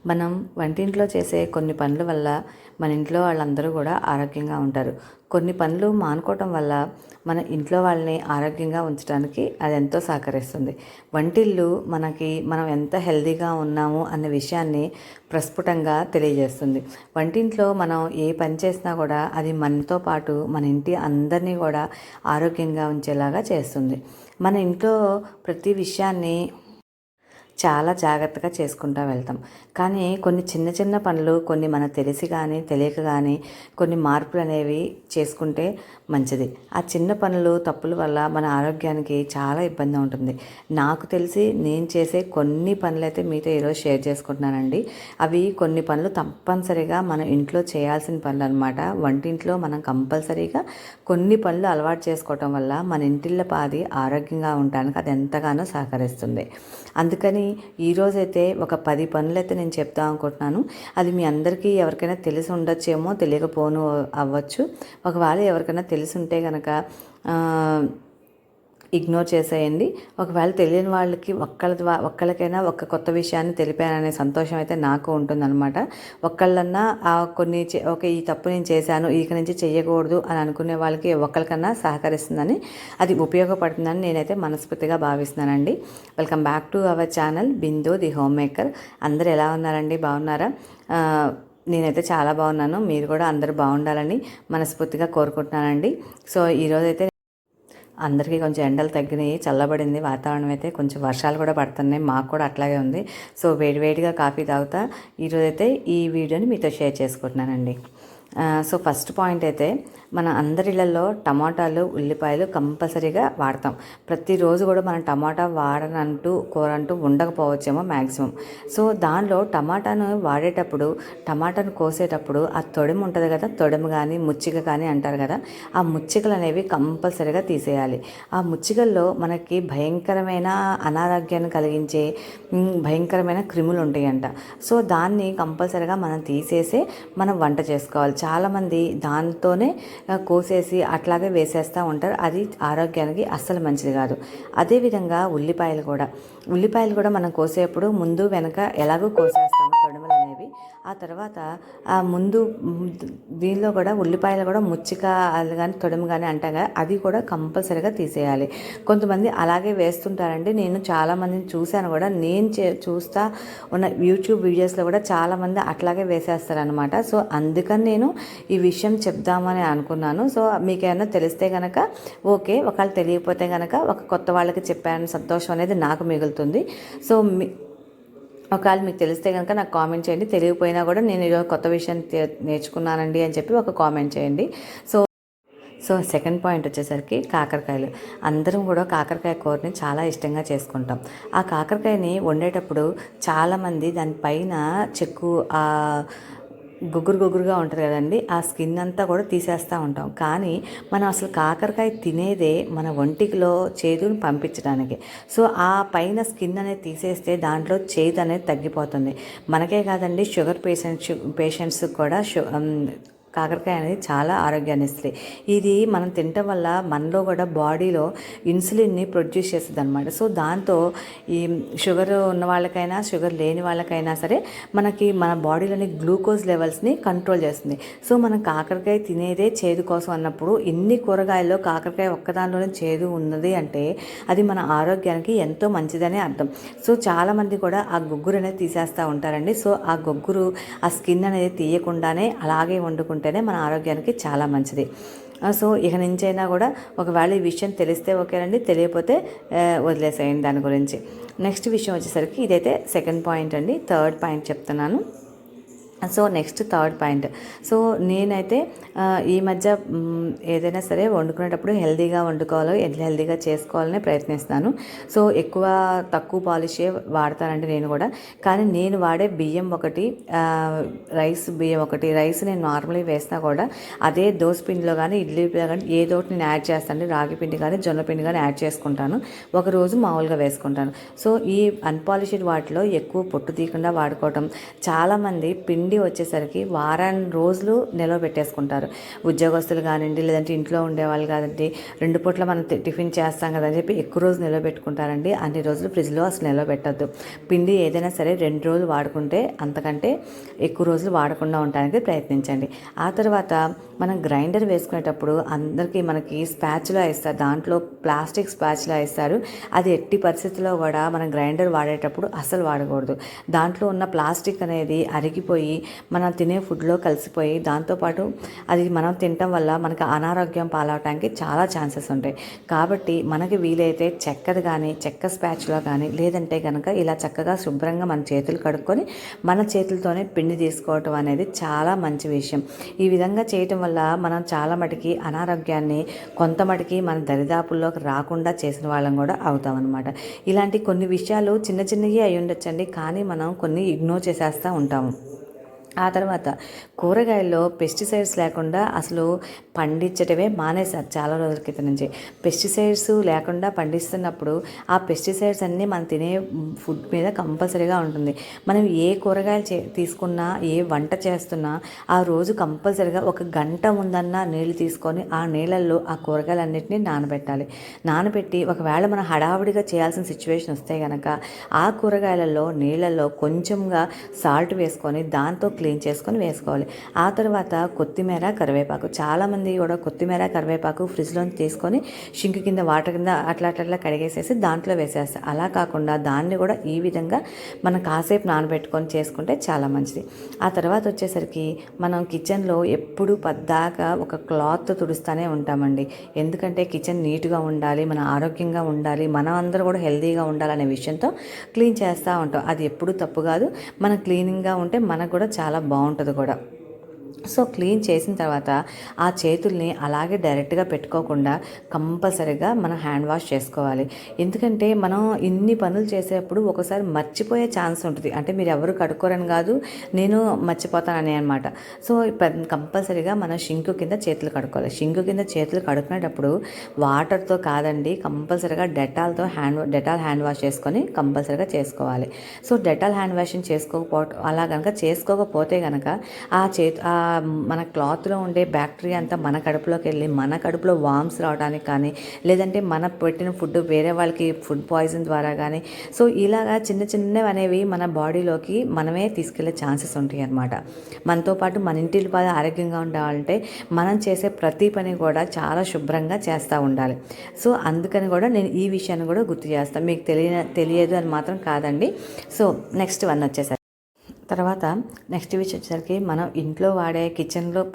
మనం వంటింట్లో చేసే కొన్ని పనుల వల్ల మన ఇంట్లో వాళ్ళందరూ కూడా ఆరోగ్యంగా ఉంటారు. కొన్ని పనులు మానుకోవటం వల్ల మన ఇంట్లో వాళ్ళని ఆరోగ్యంగా ఉంచడానికి అది ఎంతో సహకరిస్తుంది. వంటిల్లు మనం ఎంత హెల్తీగా ఉన్నాము అన్న విషయాన్ని ప్రస్ఫుటంగా తెలియజేస్తుంది. వంటింట్లో మనం ఏ పని చేసినా కూడా అది మనతో పాటు మన ఇంటి అందరినీ కూడా ఆరోగ్యంగా ఉంచేలాగా చేస్తుంది. మన ఇంట్లో ప్రతి విషయాన్ని చాలా జాగ్రత్తగా చేసుకుంటూ వెళ్తాం. కానీ కొన్ని చిన్న చిన్న పనులు కొన్ని మనకు తెలిసి కానీ తెలియక కానీ కొన్ని మార్పులు అనేవి చేసుకుంటే మంచిది. ఆ చిన్న పనులు తప్పుల వల్ల మన ఆరోగ్యానికి చాలా ఇబ్బంది ఉంటుంది. నాకు తెలిసి నేను చేసే కొన్ని పనులైతే మీతో ఈరోజు షేర్ చేసుకుంటున్నానండి. అవి కొన్ని పనులు తప్పనిసరిగా మన ఇంట్లో చేయాల్సిన పనులు అనమాట. వంటింట్లో మనం కంపల్సరీగా కొన్ని పనులు అలవాటు చేసుకోవటం వల్ల మన ఇంటిళ్ళ పాది ఆరోగ్యంగా ఉండడానికి అది ఎంతగానో సహకరిస్తుంది. అందుకని ఈరోజైతే ఒక 10 పనులైతే నేను చెప్తాం అనుకుంటున్నాను. అది మీ అందరికీ ఎవరికైనా తెలిసి ఉండొచ్చేమో, తెలియకపోను అవ్వచ్చు. ఒకవేళ ఎవరికైనా తెలిసి ఉంటే కనుక ఇగ్నోర్ చేసేయండి. ఒకవేళ తెలియని వాళ్ళకి ఒక్కళ్ళకైనా ఒక కొత్త విషయాన్ని తెలిపాననే సంతోషం అయితే నాకు ఉంటుందన్నమాట. ఒక్కళ్ళన్నా ఈ తప్పు నేను చేశాను, ఇక నుంచి చెయ్యకూడదు అని అనుకునే వాళ్ళకి ఒక్కరికన్నా సహకరిస్తుందని, అది ఉపయోగపడుతుందని నేనైతే మనస్ఫూర్తిగా భావిస్తున్నానండి. Welcome back to our channel Bindu the home maker. అందరూ ఎలా ఉన్నారండి? బాగున్నారా? నేనైతే చాలా బాగున్నాను. మీరు కూడా అందరూ బాగుండాలని మనస్ఫూర్తిగా కోరుకుంటున్నానండి. సో ఈరోజైతే అందరికీ కొంచెం ఎండలు తగ్గినాయి, చల్లబడింది వాతావరణం. అయితే కొంచెం వర్షాలు కూడా పడుతున్నాయి, మాకు కూడా అట్లాగే ఉంది. సో వేడివేడిగా కాఫీ తాగుతా ఈరోజైతే ఈ వీడియోని మీతో షేర్ చేసుకుంటున్నానండి. సో ఫస్ట్ పాయింట్ అయితే, మన అందరిళ్ళల్లో టమాటాలు, ఉల్లిపాయలు కంపల్సరీగా వాడతాం. ప్రతిరోజు కూడా మనం టమాటా కూర అంటూ ఉండకపోవచ్చేమో మ్యాక్సిమం. సో దానిలో టమాటాను వాడేటప్పుడు, టమాటాను కోసేటప్పుడు ఆ తొడిమ ఉంటుంది కదా, తొడిమ కానీ ముచ్చిక కానీ అంటారు కదా, ఆ ముచ్చికలు అనేవి కంపల్సరీగా తీసేయాలి. ఆ ముచ్చికల్లో మనకి భయంకరమైన అనారోగ్యాన్ని కలిగించే భయంకరమైన క్రిములు ఉంటాయంట. సో దాన్ని కంపల్సరీగా మనం తీసేసి మనం వంట చేసుకోవాలి. చాలామంది దాంతోనే కోసేసి అట్లాగే వేసేస్తూ ఉంటారు. అది ఆరోగ్యానికి అస్సలు మంచిది కాదు. అదేవిధంగా ఉల్లిపాయలు కూడా మనం కోసేటప్పుడు ముందు వెనక ఎలాగో కోసేస్తాము తొడిమలు అనేవి. ఆ తర్వాత ఆ ముందు దీనిలో కూడా ఉల్లిపాయలు కూడా ముచ్చిక అది కానీ తొడిమ కానీ అంటాం కదా, అది కూడా కంపల్సరీగా తీసేయాలి. కొంతమంది అలాగే వేస్తుంటారండి. నేను చాలామందిని చూశాను కూడా. నేను చూస్తా ఉన్న యూట్యూబ్ వీడియోస్లో కూడా చాలామంది అట్లాగే వేసేస్తారనమాట. సో అందుకని నేను ఈ విషయం చెప్దామని అనుకున్నాను. సో మీకు ఏమైనా తెలిస్తే కనుక ఓకే, ఒకవేళ తెలియకపోతే కనుక ఒక కొత్త వాళ్ళకి చెప్పాను సంతోషం అనేది నాకు మిగులుతుంది. సో ఒకవేళ మీకు తెలిస్తే కనుక నాకు కామెంట్ చేయండి. తెలియకపోయినా కూడా నేను ఈరోజు కొత్త విషయం నేర్చుకున్నానండి అని చెప్పి ఒక కామెంట్ చేయండి. సో సెకండ్ పాయింట్ వచ్చేసరికి కాకరకాయలు. అందరం కూడా కాకరకాయ కూరని చాలా ఇష్టంగా చేసుకుంటాం. ఆ కాకరకాయని వండేటప్పుడు చాలామంది దానిపైన చెక్కు గుగ్గురుగా ఉంటుంది కదండి, ఆ స్కిన్ అంతా కూడా తీసేస్తూ ఉంటాం. కానీ మనం అసలు కాకరకాయ తినేదే మన ఒంటికిలో చేదుని పంపించడానికి. సో ఆ పైన స్కిన్ అనేది తీసేస్తే దాంట్లో చేదు అనేది తగ్గిపోతుంది. మనకే కాదండి, షుగర్ పేషెంట్స్ కూడా కాకరకాయ అనేది చాలా ఆరోగ్యాన్ని ఇస్తుంది. ఇది మనం తినటం వల్ల మనలో కూడా బాడీలో ఇన్సులిన్ని ప్రొడ్యూస్ చేస్తుంది అనమాట. సో దాంతో ఈ షుగర్ ఉన్న వాళ్ళకైనా షుగర్ లేని వాళ్ళకైనా సరే మనకి మన బాడీలోని గ్లూకోజ్ లెవెల్స్ని కంట్రోల్ చేస్తుంది. సో మనం కాకరకాయ తినేదే చేదు కోసం అన్నప్పుడు ఇన్ని కూరగాయల్లో కాకరకాయ ఒక్కదానిలోనే చేదు ఉన్నది అంటే అది మన ఆరోగ్యానికి ఎంతో మంచిదని అర్థం. సో చాలామంది కూడా ఆ గుగ్గురు అనేది తీసేస్తూ ఉంటారండి. సో ఆ గుగ్గురు ఆ స్కిన్ అనేది తీయకుండానే అలాగే వండుకుంటారు ఉంటేనే మన ఆరోగ్యానికి చాలా మంచిది. సో ఇక నుంచైనా కూడా ఒకవేళ ఈ విషయం తెలిస్తే ఓకేనండి, తెలియకపోతే వదిలేసేయండి దాని గురించి. నెక్స్ట్ విషయం వచ్చేసరికి ఇదైతే సెకండ్ పాయింట్ అండి. థర్డ్ పాయింట్ చెప్తున్నాను. So next third point. So నేనైతే ఈ మధ్య ఏదైనా సరే వండుకునేటప్పుడు హెల్తీగా వండుకోవాలో హెల్తీగా చేసుకోవాలని ప్రయత్నిస్తాను. సో తక్కువ పాలిషే వాడతానండి నేను కూడా. కానీ నేను వాడే బియ్యం ఒకటి, రైస్ నేను నార్మల్గా వేసినా కూడా అదే దోసపిండిలో కానీ ఇడ్లీ పిండిలో కానీ ఏదో ఒకటి నేను యాడ్ చేస్తాను. రాగి పిండి కానీ జొన్న పిండి కానీ యాడ్ చేసుకుంటాను. ఒకరోజు మామూలుగా వేసుకుంటాను. సో ఈ అన్పాలిష్డ్ వాటిలో ఎక్కువ పొట్టు తీయకుండా వాడుకోవటం. చాలామంది పిండి పిండి వచ్చేసరికి వారాన్ని రోజులు నిల్వ పెట్టేసుకుంటారు. ఉద్యోగస్తులు కానివ్వండి, లేదంటే ఇంట్లో ఉండేవాళ్ళు కాదండి, 2 పూట్ల మనం టిఫిన్ చేస్తాం కదని చెప్పి ఎక్కువ రోజులు నిల్వ పెట్టుకుంటారండి. అన్ని రోజులు ఫ్రిడ్జ్లో అసలు నిల్వ పెట్టద్దు. పిండి ఏదైనా సరే 2 రోజులు వాడుకుంటే అంతకంటే ఎక్కువ రోజులు వాడకుండా ఉండడానికి ప్రయత్నించండి. ఆ తర్వాత మనం గ్రైండర్ వేసుకునేటప్పుడు అందరికీ మనకి స్పాచులా ఇస్తారు, దాంట్లో ప్లాస్టిక్ స్పాచులా ఇస్తారు. అది ఎట్టి పరిస్థితుల్లో కూడా మనం గ్రైండర్ వాడేటప్పుడు అసలు వాడకూడదు. దాంట్లో ఉన్న ప్లాస్టిక్ అనేది అరిగిపోయి మనం తినే ఫుడ్లో కలిసిపోయి దాంతోపాటు అది మనం తినటం వల్ల మనకు అనారోగ్యం పాలవటానికి చాలా ఛాన్సెస్ ఉంటాయి. కాబట్టి మనకి వీలైతే చెక్కది కానీ చెక్క స్పాచులా కానీ లేదంటే కనుక ఇలా చక్కగా శుభ్రంగా మన చేతులు కడుక్కొని మన చేతులతోనే పిండి తీసుకోవటం అనేది చాలా మంచి విషయం. ఈ విధంగా చేయటం వల్ల మనం చాలా మటుకి అనారోగ్యాన్ని కొంత మటుకి మన దరిదాపుల్లోకి రాకుండా చేసిన వాళ్ళం కూడా అవుతాం అనమాట. ఇలాంటి కొన్ని విషయాలు చిన్న చిన్నవి అయి ఉండొచ్చండి, కానీ మనం కొన్ని ఇగ్నోర్ చేసేస్తూ ఉంటాము. ఆ తర్వాత కూరగాయల్లో పెస్టిసైడ్స్ లేకుండా అసలు పండించటమే మానేశారు చాలా రోజుల క్రితం నుంచి. పెస్టిసైడ్స్ లేకుండా పండిస్తున్నప్పుడు ఆ పెస్టిసైడ్స్ అన్నీ మనం తినే ఫుడ్ మీద కంపల్సరీగా ఉంటుంది. మనం ఏ కూరగాయలు తీసుకున్నా, ఏ వంట చేస్తున్నా ఆ రోజు కంపల్సరీగా 1 గంట ముందన్నా నీళ్ళు తీసుకొని ఆ నీళ్ళల్లో ఆ కూరగాయలన్నింటినీ నానబెట్టాలి. నానబెట్టి ఒకవేళ మనం హడావుడిగా చేయాల్సిన సిచ్యువేషన్ వస్తే కనుక ఆ కూరగాయలలో నీళ్ళల్లో కొంచెంగా సాల్ట్ వేసుకొని దాంతో క్లీన్ చేసుకొని వేసుకోవాలి. ఆ తర్వాత కొత్తిమీర, కరివేపాకు, చాలామంది కూడా కొత్తిమీర, కరివేపాకు ఫ్రిడ్జ్లో తీసుకొని షింక్ కింద వాటర్ కింద అట్లా కడిగేసేసి దాంట్లో వేసేస్తాం. అలా కాకుండా దాన్ని కూడా ఈ విధంగా మనం కాసేపు నానబెట్టుకొని చేసుకుంటే చాలా మంచిది. ఆ తర్వాత వచ్చేసరికి మనం కిచెన్లో ఎప్పుడు పద్దాకా ఒక క్లాత్ తుడుస్తూనే ఉంటామండి. ఎందుకంటే కిచెన్ నీట్గా ఉండాలి, మన ఆరోగ్యంగా ఉండాలి, మనం అందరూ కూడా హెల్తీగా ఉండాలనే విషయంతో క్లీన్ చేస్తూ ఉంటాం. అది ఎప్పుడు తప్పు కాదు. మనం క్లీనింగ్గా ఉంటే మనకు కూడా చాలా బాగుంటుంది కూడా. సో క్లీన్ చేసిన తర్వాత ఆ చేతుల్ని అలాగే డైరెక్ట్గా పెట్టుకోకుండా కంపల్సరీగా మనం హ్యాండ్ వాష్ చేసుకోవాలి. ఎందుకంటే మనం ఇన్ని పనులు చేసేటప్పుడు ఒకసారి మర్చిపోయే ఛాన్స్ ఉంటుంది. అంటే మీరు ఎవరు కడుక్కోరని కాదు, నేను మర్చిపోతానని అనమాట. సో కంపల్సరీగా మనం షింకు కింద చేతులు కడుక్కోవాలి. షింకు కింద చేతులు కడుక్కునేటప్పుడు వాటర్తో కాదండి, కంపల్సరీగా డెటాల్ హ్యాండ్ వాష్ చేసుకొని కంపల్సరీగా చేసుకోవాలి. సో డెటాల్ హ్యాండ్ వాషింగ్ అలా కనుక చేసుకోకపోతే కనుక మన క్లాత్లో ఉండే బ్యాక్టీరియా అంతా మన కడుపులోకి వెళ్ళి మన కడుపులో వామ్స్ రావడానికి కానీ, లేదంటే మన పెట్టిన ఫుడ్ వేరే వాళ్ళకి ఫుడ్ పాయిజన్ ద్వారా కానీ, సో ఇలాగా చిన్నవి అనేవి మన బాడీలోకి మనమే తీసుకెళ్లే ఛాన్సెస్ ఉంటాయి అన్నమాట. మనతో పాటు మన ఇంటి వాళ్ళు ఆరోగ్యంగా ఉండాలంటే మనం చేసే ప్రతి పని కూడా చాలా శుభ్రంగా చేస్తూ ఉండాలి. సో అందుకని కూడా నేను ఈ విషయాన్ని కూడా గుర్తు చేస్తాను. మీకు తెలియదు అని మాత్రం కాదండి. సో నెక్స్ట్ వన్ వచ్చేసరికి తర్వాత నెక్స్ట్ విషయం వచ్చేసరికి మనం ఇంట్లో వాడే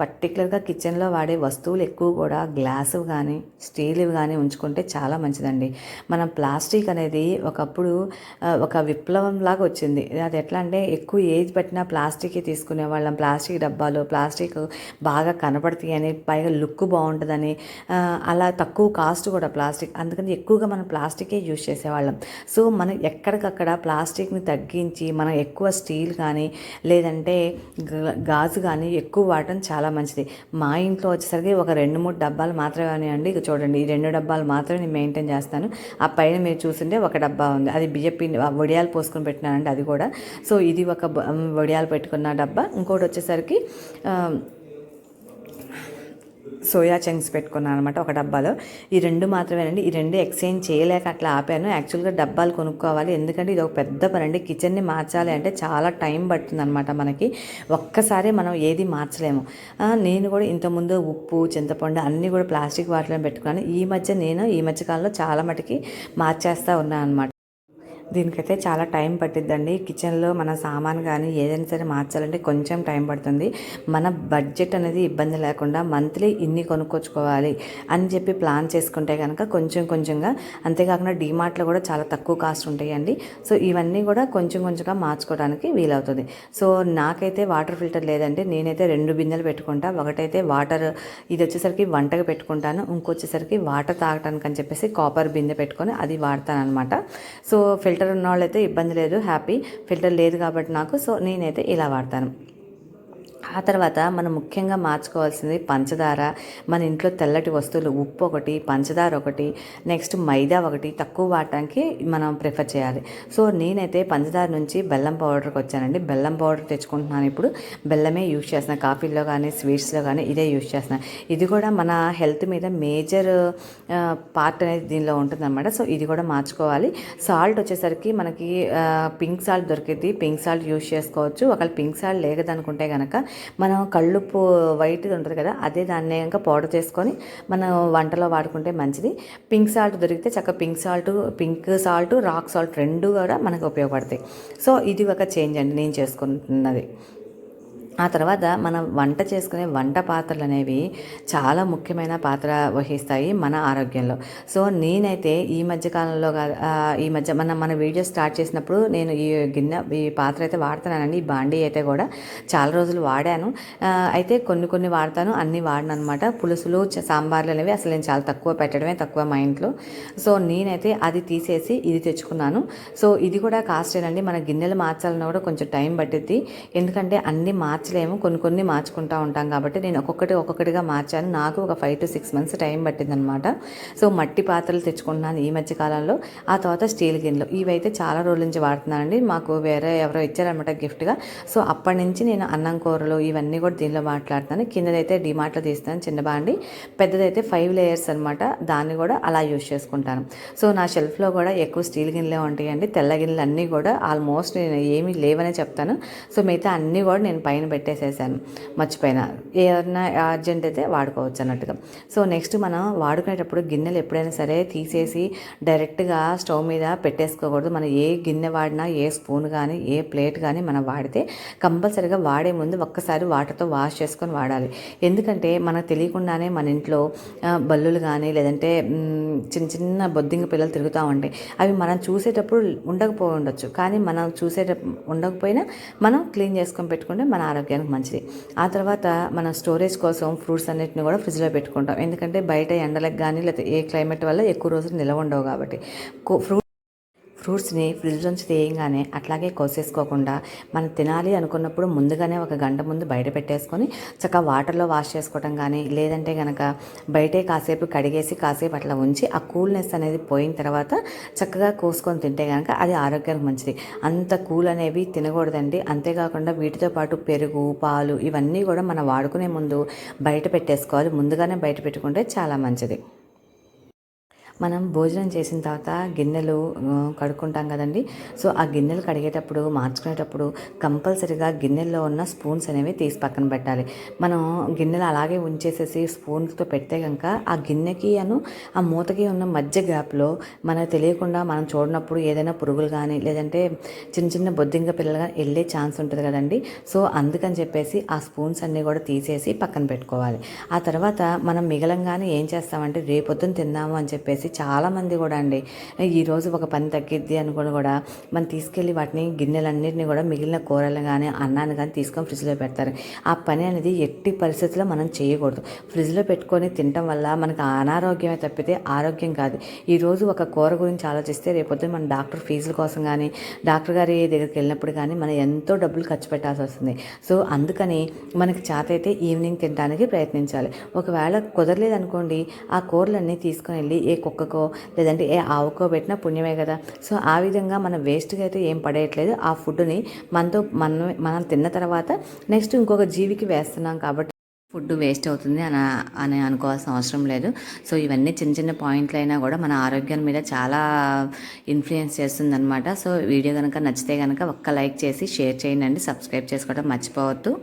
పర్టికులర్గా కిచెన్లో వాడే వస్తువులు ఎక్కువ కూడా గ్లాసు కానీ స్టీల్ కానీ ఉంచుకుంటే చాలా మంచిదండి. మనం ప్లాస్టిక్ అనేది ఒకప్పుడు ఒక విప్లవం లాగా వచ్చింది. అది ఎట్లా అంటే ఎక్కువ ఏది పెట్టినా ప్లాస్టిక్ తీసుకునే వాళ్ళం. ప్లాస్టిక్ డబ్బాలు, ప్లాస్టిక్ బాగా కనపడతాయి అని, పైగా లుక్ బాగుంటుందని, అలా తక్కువ కాస్ట్ కూడా ప్లాస్టిక్, అందుకని ఎక్కువగా మనం ప్లాస్టికే యూజ్ చేసేవాళ్ళం. సో మనం ఎక్కడికక్కడ ప్లాస్టిక్ని తగ్గించి మనం ఎక్కువ స్టీల్ కానీ లేదంటే గాజు కానీ ఎక్కువ వాడటం చాలా మంచిది. మా ఇంట్లో వచ్చేసరికి ఒక 2-3 డబ్బాలు మాత్రమే అండి. ఇక చూడండి, ఈ 2 డబ్బాలు మాత్రమే నేను మెయింటైన్ చేస్తాను. ఆ పైన మీరు చూస్తుంటే ఒక డబ్బా ఉంది, అది బియ్యపిండి వడియాలు పోసుకొని పెట్టినానండి అది కూడా. సో ఇది ఒక వడియాలు పెట్టుకున్న డబ్బా. ఇంకోటి వచ్చేసరికి సోయా చంక్స్ పెట్టుకున్నాను అనమాట ఒక డబ్బాలో. ఈ 2 మాత్రమేనండి. ఈ 2 ఎక్స్చేంజ్ చేయలేక అట్లా ఆపాను. యాక్చువల్గా డబ్బాలు కొనుక్కోవాలి, ఎందుకంటే ఇది ఒక పెద్ద పని అండి. కిచెన్ని మార్చాలి అంటే చాలా టైం పడుతుంది అనమాట మనకి. ఒక్కసారి మనం ఏది మార్చలేము. నేను కూడా ఇంతకుముందు ఉప్పు, చింతపండు అన్నీ కూడా ప్లాస్టిక్ వాటిలో పెట్టుకున్నాను. ఈ మధ్య కాలంలో చాలా మటుకి మార్చేస్తూ ఉన్నాను అనమాట. దీనికైతే చాలా టైం పట్టిద్దండి. కిచెన్లో మన సామాన్ కానీ ఏదైనా సరే మార్చాలంటే కొంచెం టైం పడుతుంది. మన బడ్జెట్ అనేది ఇబ్బంది లేకుండా మంత్లీ ఇన్ని కొనుక్కొచ్చుకోవాలి అని చెప్పి ప్లాన్ చేసుకుంటే కనుక కొంచెంగా, అంతేకాకుండా డీమార్ట్లో కూడా చాలా తక్కువ కాస్ట్ ఉంటాయండి. సో ఇవన్నీ కూడా కొంచెంగా మార్చుకోవడానికి వీలవుతుంది. సో నాకైతే వాటర్ ఫిల్టర్ లేదండి. నేనైతే 2 బిందెలు పెట్టుకుంటా. ఒకటైతే వాటర్, ఇది వచ్చేసరికి వంటకు పెట్టుకుంటాను. ఇంకొచ్చేసరికి వాటర్ తాగటానికి అని చెప్పేసి కాపర్ బిందె పెట్టుకొని అది వాడతాను అనమాట. సో ఫిల్టర్ ఉన్న వాళ్ళైతే ఇబ్బంది లేదు, హ్యాపీ. ఫిల్టర్ లేదు కాబట్టి నాకు, సో నేనైతే ఇలా వాడతాను. ఆ తర్వాత మనం ముఖ్యంగా మార్చుకోవాల్సింది పంచదార. మన ఇంట్లో తెల్లటి వస్తువులు ఉప్పు ఒకటి, పంచదార ఒకటి, నెక్స్ట్ మైదా ఒకటి తక్కువ వాడటానికి మనం ప్రిఫర్ చేయాలి. సో నేనైతే పంచదార నుంచి బెల్లం పౌడర్కి వచ్చానండి. బెల్లం పౌడర్ తెచ్చుకుంటున్నాను ఇప్పుడు. బెల్లమే యూజ్ చేస్తున్నాను. కాఫీలో కానీ స్వీట్స్లో కానీ ఇదే యూజ్ చేస్తున్నాను. ఇది కూడా మన హెల్త్ మీద మేజర్ పార్ట్ అనేది దీనిలో ఉంటుందన్నమాట. సో ఇది కూడా మార్చుకోవాలి. సాల్ట్ వచ్చేసరికి మనకి పింక్ సాల్ట్ దొరికింది. పింక్ సాల్ట్ యూజ్ చేసుకోవచ్చు. ఒకవేళ పింక్ సాల్ట్ లేదనుకుంటే కనుక మనం కళ్ళుప్పు వైట్ది ఉంటుంది కదా, అదే దాన్ని ఇంకా పౌడర్ చేసుకొని మనం వంటలో వాడుకుంటే మంచిది. పింక్ సాల్ట్ దొరికితే చక్కగా పింక్ సాల్ట్, రాక్ సాల్ట్ రెండు కూడా మనకు ఉపయోగపడతాయి. సో ఇది ఒక చేంజ్ అండి నేను చేసుకుంటున్నది. ఆ తర్వాత మనం వంట చేసుకునే వంట పాత్రలు అనేవి చాలా ముఖ్యమైన పాత్ర వహిస్తాయి మన ఆరోగ్యంలో. సో నేనైతే ఈ మధ్య కాలంలో మన వీడియో స్టార్ట్ చేసినప్పుడు నేను ఈ పాత్ర అయితే వాడుతున్నానండి. ఈ బాండీ అయితే కూడా చాలా రోజులు వాడాను. అయితే కొన్ని వాడతాను, అన్నీ వాడను అనమాట. పులుసులు సాంబార్లు అనేవి అసలు నేను చాలా తక్కువ మా ఇంట్లో. సో నేనైతే అది తీసేసి ఇది తెచ్చుకున్నాను. సో ఇది కూడా కాస్టేనండి. మన గిన్నెలు మార్చాలన్నా కూడా కొంచెం టైం పట్టిద్ది. ఎందుకంటే అన్నీ మార్చలేము, కొన్ని మార్చుకుంటూ ఉంటాం కాబట్టి నేను ఒక్కొక్కటిగా మార్చాను. నాకు ఒక 5 to 6 months టైం పట్టిందనమాట. సో మట్టి పాత్రలు తెచ్చుకుంటున్నాను ఈ మధ్య కాలంలో. ఆ తర్వాత స్టీల్ గిన్నెలు ఇవైతే చాలా రోజుల నుంచి వాడుతున్నానండి. మాకు వేరే ఎవరో ఇచ్చారనమాట గిఫ్ట్గా. సో అప్పటి నుంచి నేను అన్నం కూరలు ఇవన్నీ కూడా దీనిలో మాట్లాడుతాను. కిందదైతే డిమార్ట్లో తీస్తాను చిన్న బాండి, పెద్దదైతే 5 layers అనమాట. దాన్ని కూడా అలా యూజ్ చేసుకుంటాను. సో నా షెల్ఫ్లో కూడా ఎక్కువ స్టీల్ గిన్నెలే ఉంటాయండి. తెల్ల గిన్నెలు అన్నీ కూడా ఆల్మోస్ట్ నేను ఏమీ లేవనే చెప్తాను. సో మిగతా అన్నీ కూడా నేను పైన పెట్టేసేసాను, మర్చిపోయినా. ఏదన్నా అర్జెంట్ అయితే వాడుకోవచ్చు అన్నట్టుగా. సో నెక్స్ట్ మనం వాడుకునేటప్పుడు గిన్నెలు ఎప్పుడైనా సరే తీసేసి డైరెక్ట్గా స్టవ్ మీద పెట్టేసుకోకూడదు. మనం ఏ గిన్నె వాడినా, ఏ స్పూన్ కానీ, ఏ ప్లేట్ కానీ మనం వాడితే కంపల్సరీగా వాడే ముందు ఒక్కసారి వాటర్తో వాష్ చేసుకొని వాడాలి. ఎందుకంటే మనకు తెలియకుండానే మన ఇంట్లో బల్లులు కానీ లేదంటే చిన్న బొద్దింక పిల్లలు తిరుగుతూ ఉంటాయి. అవి మనం చూసేటప్పుడు ఉండకపోవచ్చు, కానీ మనం ఉండకపోయినా మనం క్లీన్ చేసుకొని పెట్టుకుంటే మన ఆరోగ్యానికి మంచిది. ఆ తర్వాత మనం స్టోరేజ్ కోసం ఫ్రూట్స్ అన్నిటిని కూడా ఫ్రిడ్జ్లో పెట్టుకుంటాం. ఎందుకంటే బయట ఎండలకు కానీ లేకపోతే ఏ క్లైమేట్ వల్ల ఎక్కువ రోజులు నిలవ ఉండవు కాబట్టి. ఫ్రూట్స్ని ఫ్రిడ్జ్ నుంచి తీయంగానే అట్లాగే కోసేసుకోకుండా మనం తినాలి అనుకున్నప్పుడు ముందుగానే ఒక గంట ముందు బయట పెట్టేసుకొని చక్కగా వాటర్లో వాష్ చేసుకోవడం కానీ, లేదంటే కనుక బయటే కాసేపు కడిగేసి కాసేపు అట్లా ఉంచి ఆ కూల్నెస్ అనేది పోయిన తర్వాత చక్కగా కోసుకొని తింటే కనుక అది ఆరోగ్యానికి మంచిది. అంత కూల్ అనేవి తినకూడదండి. అంతేకాకుండా వీటితో పాటు పెరుగు, పాలు ఇవన్నీ కూడా మనం వాడుకునే ముందు బయట పెట్టేసుకోవాలి. ముందుగానే బయట పెట్టుకుంటే చాలా మంచిది. మనం భోజనం చేసిన తర్వాత గిన్నెలు కడుక్కుంటాం కదండి. సో ఆ గిన్నెలు కడిగేటప్పుడు, మార్చుకునేటప్పుడు కంపల్సరీగా గిన్నెల్లో ఉన్న స్పూన్స్ అనేవి తీసి పక్కన పెట్టాలి. మనం గిన్నెలు అలాగే ఉంచేసేసి స్పూన్తో పెడితే కనుక ఆ గిన్నెకి ఆ మూతకి ఉన్న మధ్య గ్యాప్లో మనకు తెలియకుండా మనం చూడనప్పుడు ఏదైనా పురుగులు కానీ లేదంటే చిన్న బొద్దింక పిల్లలు కానీ వెళ్ళే ఛాన్స్ ఉంటుంది కదండి. సో అందుకని చెప్పేసి ఆ స్పూన్స్ అన్నీ కూడా తీసేసి పక్కన పెట్టుకోవాలి. ఆ తర్వాత మనం మిగలంగానే ఏం చేస్తామంటే రేపొద్దున తిందాము అని చెప్పేసి చాలామంది కూడా అండి ఈరోజు ఒక పని తగ్గిద్ది అనుకుని కూడా మనం తీసుకెళ్ళి వాటిని గిన్నెలన్నింటినీ కూడా మిగిలిన కూరలు కానీ అన్నాన్ని కానీ తీసుకొని ఫ్రిడ్జ్లో పెడతారు. ఆ పని అనేది ఎట్టి పరిస్థితుల్లో మనం చేయకూడదు. ఫ్రిడ్జ్లో పెట్టుకొని తినటం వల్ల మనకు అనారోగ్యమే తప్పితే ఆరోగ్యం కాదు. ఈరోజు ఒక కూర గురించి ఆలోచిస్తే రేపొద్దున మన డాక్టర్ ఫీజుల కోసం కానీ డాక్టర్ గారి దగ్గరికి వెళ్ళినప్పుడు కానీ మనం ఎంతో డబ్బులు ఖర్చు పెట్టాల్సి వస్తుంది. సో అందుకని మనకి చేత అయితే ఈవినింగ్ తినడానికి ప్రయత్నించాలి. ఒకవేళ కుదరలేదనుకోండి ఆ కూరలన్నీ తీసుకొని వెళ్ళి ఏ కుక్కకో లేదంటే ఏ ఆవుకో పెట్టినా పుణ్యమే కదా. సో ఆ విధంగా మనం వేస్ట్గా అయితే ఏం పడేయట్లేదు. ఆ ఫుడ్ని మనం తిన్న తర్వాత నెక్స్ట్ ఇంకొక జీవికి వేస్తున్నాం కాబట్టి ఫుడ్ వేస్ట్ అవుతుంది అని అనుకోవాల్సిన అవసరం లేదు. సో ఇవన్నీ చిన్న పాయింట్లు అయినా కూడా మన ఆరోగ్యం మీద చాలా ఇన్ఫ్లుయెన్స్ చేస్తుందన్నమాట. సో వీడియో కనుక నచ్చితే కనుక ఒక్క లైక్ చేసి షేర్ చేయండి. సబ్స్క్రైబ్ చేసుకోవడం మర్చిపోవద్దు.